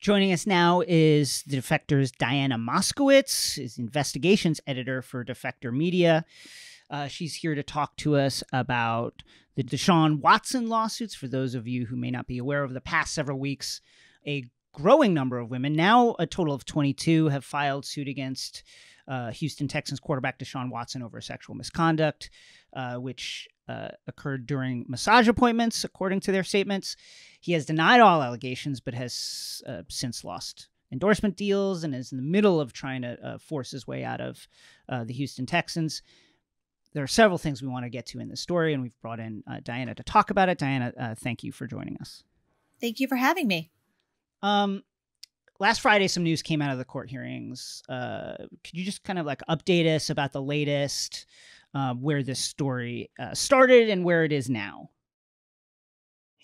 Joining us now is the Defector's Diana Moskovitz, is investigations editor for Defector Media. She's here to talk to us about the Deshaun Watson lawsuits. For those of you who may not be aware, over the past several weeks, a growing number of women, now a total of 22, have filed suit against Houston Texans quarterback Deshaun Watson over sexual misconduct, which occurred during massage appointments, according to their statements. He has denied all allegations, but has since lost endorsement deals and is in the middle of trying to force his way out of the Houston Texans. There are several things we want to get to in this story, and we've brought in Diana to talk about it. Diana, thank you for joining us. Thank you for having me. Last Friday, some news came out of the court hearings. Could you just kind of like update us about the latest, where this story started and where it is now?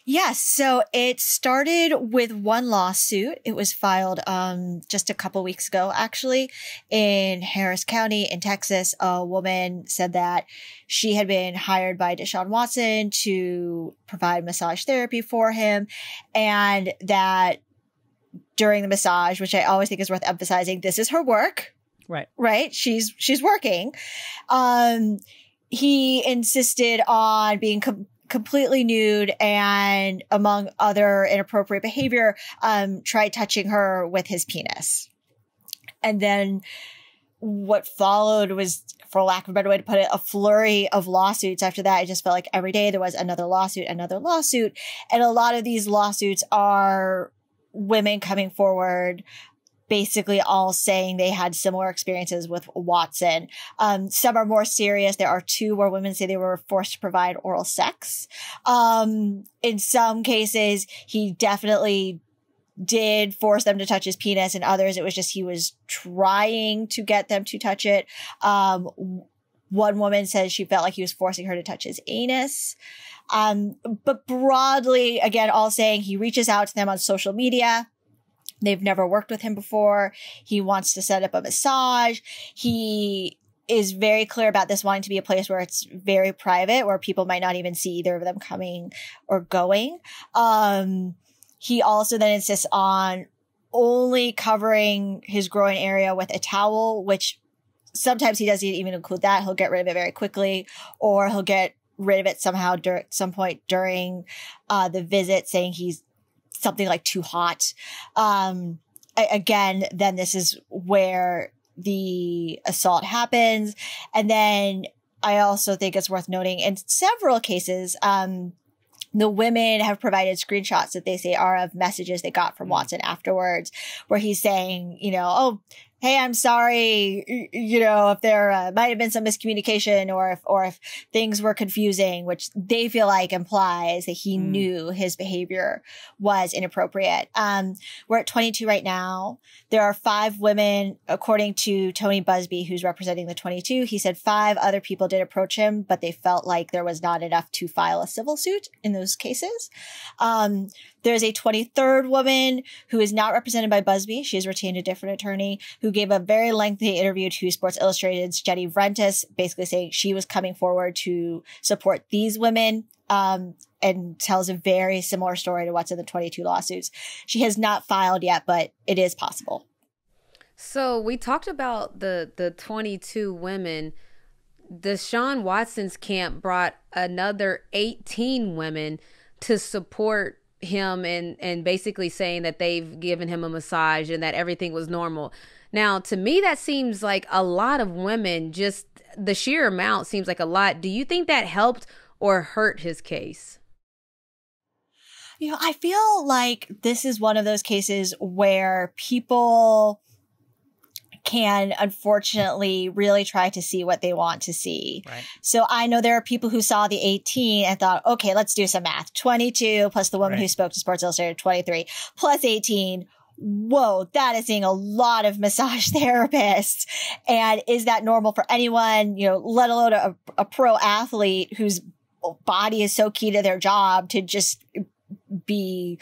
Yes. So it started with one lawsuit. It was filed just a couple weeks ago, actually, in Harris County in Texas. A woman said that she had been hired by Deshaun Watson to provide massage therapy for him, and that during the massage, which I always think is worth emphasizing, this is her work. Right. Right. She's working. He insisted on being completely nude and, among other inappropriate behavior, tried touching her with his penis. And then what followed was, for lack of a better way to put it, a flurry of lawsuits. After that, I just felt like every day there was another lawsuit. And a lot of these lawsuits are women coming forward, basically all saying they had similar experiences with Watson. Some are more serious. There are two where women say they were forced to provide oral sex. In some cases, he definitely did force them to touch his penis. In others, it was just he was trying to get them to touch it. One woman says she felt like he was forcing her to touch his anus. But broadly, again, all saying he reaches out to them on social media. They've never worked with him before. He wants to set up a massage. He is very clear about this wanting to be a place where it's very private, where people might not even see either of them coming or going. He also then insists on only covering his groin area with a towel, which sometimes he doesn't even include that. He'll get rid of it very quickly, or he'll get rid of it somehow at some point during the visit, saying he's something like too hot. Again, then this is where the assault happens. And then I also think it's worth noting in several cases, the women have provided screenshots that they say are of messages they got from Watson afterwards, where he's saying, oh, hey, I'm sorry, if there might have been some miscommunication or if things were confusing, which they feel like implies that he knew his behavior was inappropriate. We're at 22 right now. There are 5 women, according to Tony Busby, who's representing the 22. He said 5 other people did approach him, but they felt like there was not enough to file a civil suit in those cases. There's a 23rd woman who is not represented by Busby. She has retained a different attorney, who gave a very lengthy interview to Sports Illustrated's Jenny Vrentas, basically saying she was coming forward to support these women, and tells a very similar story to what's in the 22 lawsuits. She has not filed yet, but it is possible. So we talked about the 22 women. Deshaun Watson's camp brought another 18 women to support him and basically saying that they've given him a massage and that everything was normal. Now, to me, that seems like a lot of women. Just the sheer amount seems like a lot. Do you think that helped or hurt his case? I feel like this is one of those cases where people can unfortunately really try to see what they want to see. Right. So I know there are people who saw the 18 and thought, okay, let's do some math. 22 plus the woman who spoke to Sports Illustrated, 23 plus 18. Whoa, that is seeing a lot of massage therapists. And is that normal for anyone, let alone a pro athlete whose body is so key to their job to just be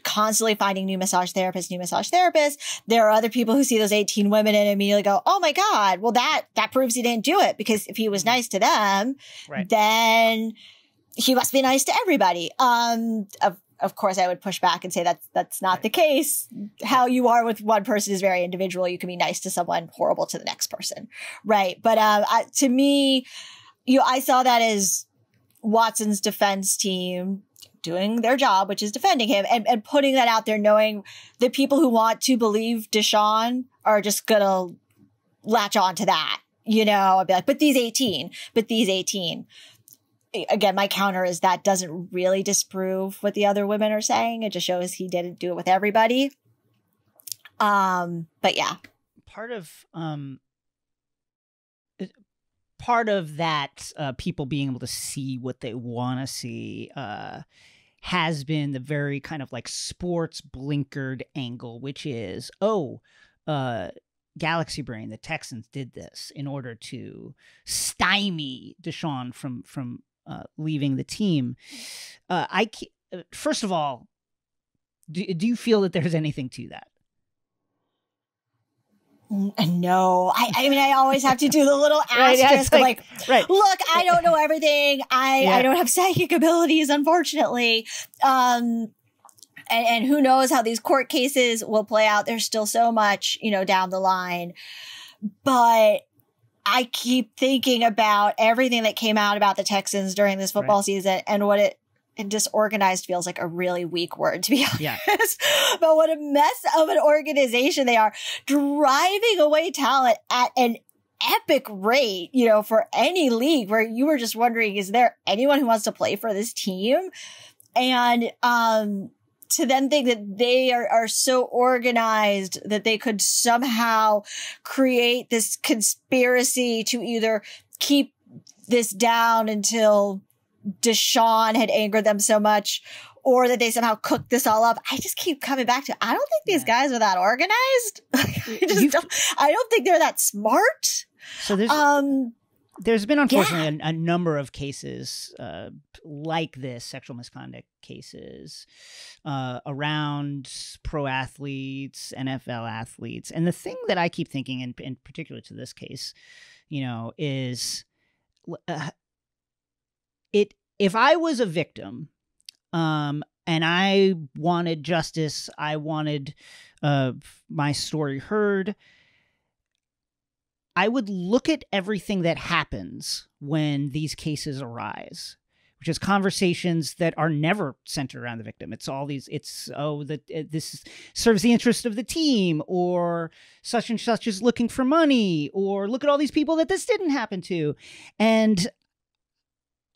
constantly finding new massage therapists. There are other people who see those 18 women and immediately go, oh my God, well that proves he didn't do it, because if he was nice to them, then he must be nice to everybody. of course, I would push back and say that's not the case. How you are with one person is very individual. You can be nice to someone, horrible to the next person. Right. But to me, I saw that as Watson's defense team doing their job, which is defending him and putting that out there, knowing the people who want to believe Deshaun are just going to latch on to that. I'd be like, but these 18. Again, my counter is that doesn't really disprove what the other women are saying. It just shows he didn't do it with everybody. But yeah. Part of that, people being able to see what they want to see, has been the very kind of like sports blinkered angle, which is, Galaxy Brain, the Texans did this in order to stymie Deshaun from leaving the team. First of all, do you feel that there's anything to that? No, I mean, I always have to do the little asterisk look, I don't know everything. I don't have psychic abilities, unfortunately. And who knows how these court cases will play out. There's still so much, down the line. But I keep thinking about everything that came out about the Texans during this football season and what and disorganized feels like a really weak word, to be honest. But what a mess of an organization they are, driving away talent at an epic rate, for any league where you were just wondering, is there anyone who wants to play for this team? And, to then think that they are so organized that they could somehow create this conspiracy to either keep this down until Deshaun had angered them so much, or that they somehow cooked this all up. I just keep coming back to, I don't think these guys are that organized. I don't think they're that smart. So there's been, unfortunately, a number of cases like this, sexual misconduct cases, around pro athletes, NFL athletes. And the thing that I keep thinking, in particular to this case, is if I was a victim and I wanted justice, I wanted my story heard, I would look at everything that happens when these cases arise, which is conversations that are never centered around the victim. It's all these, this serves the interest of the team, or such and such is looking for money, or look at all these people that this didn't happen to. And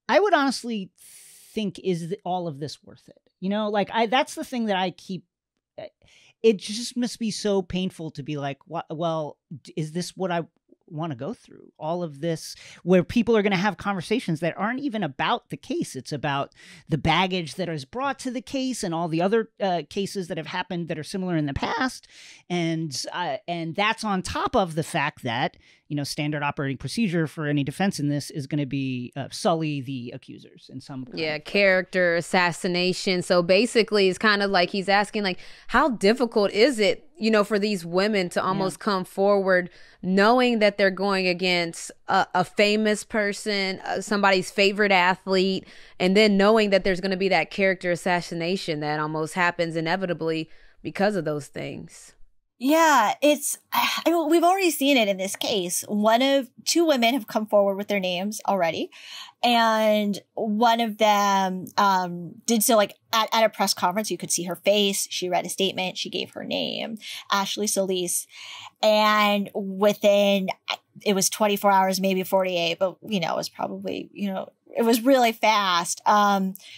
I would honestly think, is all of this worth it? That's the thing that I keep, it just must be so painful to be like, well, is this what I want to go through? All of this where people are going to have conversations that aren't even about the case. It's about the baggage that is brought to the case and all the other cases that have happened that are similar in the past. And that's on top of the fact that, standard operating procedure for any defense in this is going to be sully the accusers in some point. Yeah, character assassination. So basically, it's kind of like he's asking, like, how difficult is it, for these women to almost come forward knowing that they're going against a famous person, somebody's favorite athlete, and then knowing that there's going to be that character assassination that almost happens inevitably because of those things. Yeah, we've already seen it in this case. Two women have come forward with their names already. And one of them, did so like at a press conference. You could see her face. She read a statement. She gave her name, Ashley Solis. And within, it was 24 hours, maybe 48, but it was probably, it was really fast.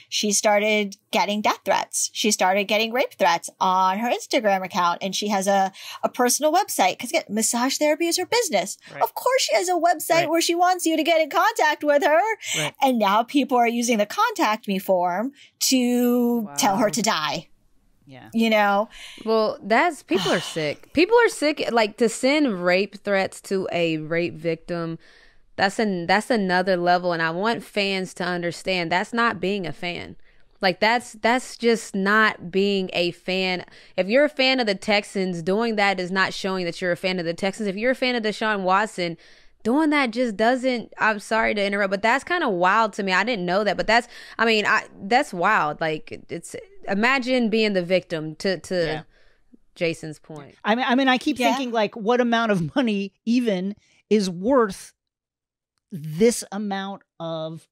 She started getting death threats. She started getting rape threats on her Instagram account. And she has a personal website, because massage therapy is her business. Right. Of course she has a website where she wants you to get in contact with her. Right. And now people are using the contact me form to tell her to die. Yeah. Well, people are sick. People are sick. Like, to send rape threats to a rape victim, that's another level. And I want fans to understand that's not being a fan. Like, that's just not being a fan. If you're a fan of the Texans, doing that is not showing that you're a fan of the Texans. If you're a fan of Deshaun Watson, doing that just doesn't, I'm sorry to interrupt, but that's kind of wild to me. I didn't know that, but that's wild. Like, it's, imagine being the victim to Jason's point. I mean, I keep thinking, like, what amount of money even is worth this amount of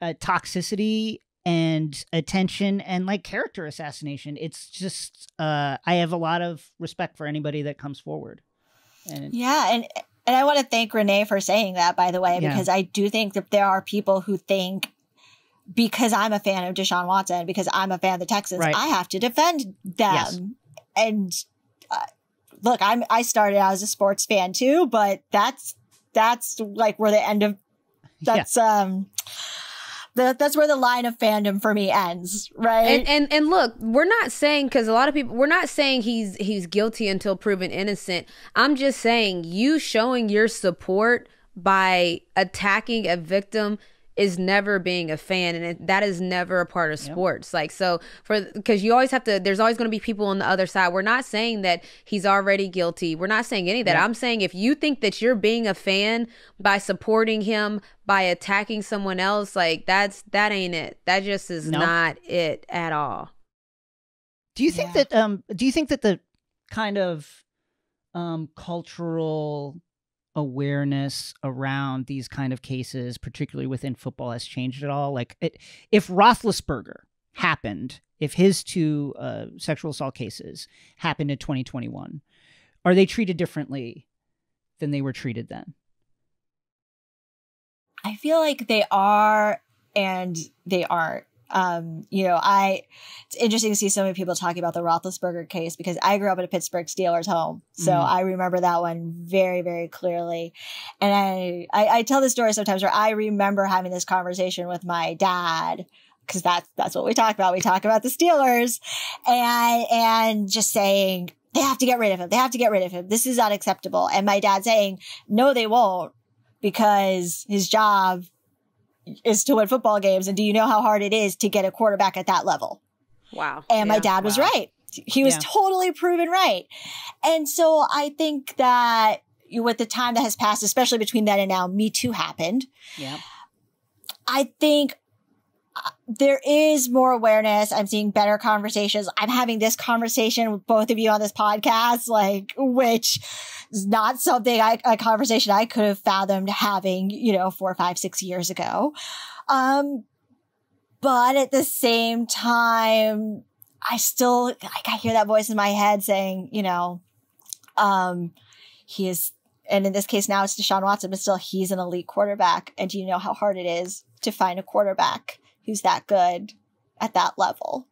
toxicity and attention and, like, character assassination. It's just, I have a lot of respect for anybody that comes forward. And I want to thank Renee for saying that, by the way, because I do think that there are people who think, because I'm a fan of Deshaun Watson, because I'm a fan of the Texans, I have to defend them. Yes. And look, I started out as a sports fan too, but that's like where the end of that's where the line of fandom for me ends, right? And look, we're not saying, because a lot of people, we're not saying he's guilty until proven innocent. I'm just saying, you showing your support by attacking a victim is never being a fan, and that is never a part of sports. Like, so because you always have to, there's always going to be people on the other side. We're not saying that he's already guilty. We're not saying any of that. I'm saying, if you think that you're being a fan by supporting him, by attacking someone else, like, that ain't it. That just is not it at all. Do you think that the kind of cultural awareness around these kind of cases, particularly within football, has changed at all? Like, if Roethlisberger happened, if his two sexual assault cases happened in 2021, are they treated differently than they were treated then? I feel like they are and they aren't. It's interesting to see so many people talking about the Roethlisberger case, because I grew up in a Pittsburgh Steelers home. So I remember that one very, very clearly. And I tell this story sometimes where I remember having this conversation with my dad, because that's what we talk about. We talk about the Steelers and just saying, they have to get rid of him. They have to get rid of him. This is unacceptable. And my dad saying, no, they won't, because his job is to win football games. And do you know how hard it is to get a quarterback at that level? Wow. And my dad was right. He was totally proven right. And so I think that with the time that has passed, especially between then and now, Me Too happened. Yeah. I think there is more awareness. I'm seeing better conversations. I'm having this conversation with both of you on this podcast, like, which is not something a conversation I could have fathomed having, 4, 5, 6 years ago. But at the same time, I still, like, I hear that voice in my head saying, he is, and in this case now it's Deshaun Watson, but still he's an elite quarterback. And do you know how hard it is to find a quarterback who's that good at that level,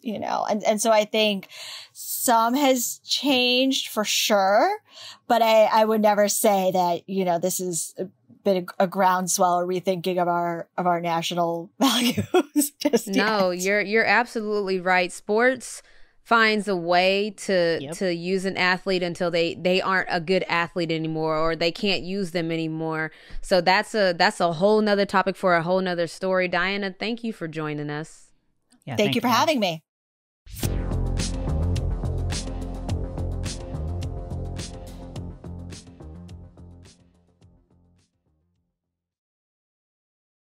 And so I think some has changed for sure, but I would never say that, this has been a groundswell or rethinking of our national values. No, you're absolutely right. Sports finds a way to use an athlete until they aren't a good athlete anymore, or they can't use them anymore. So that's a whole nother topic for a whole nother story. Diana, thank you for joining us. Yeah, thank you for having me.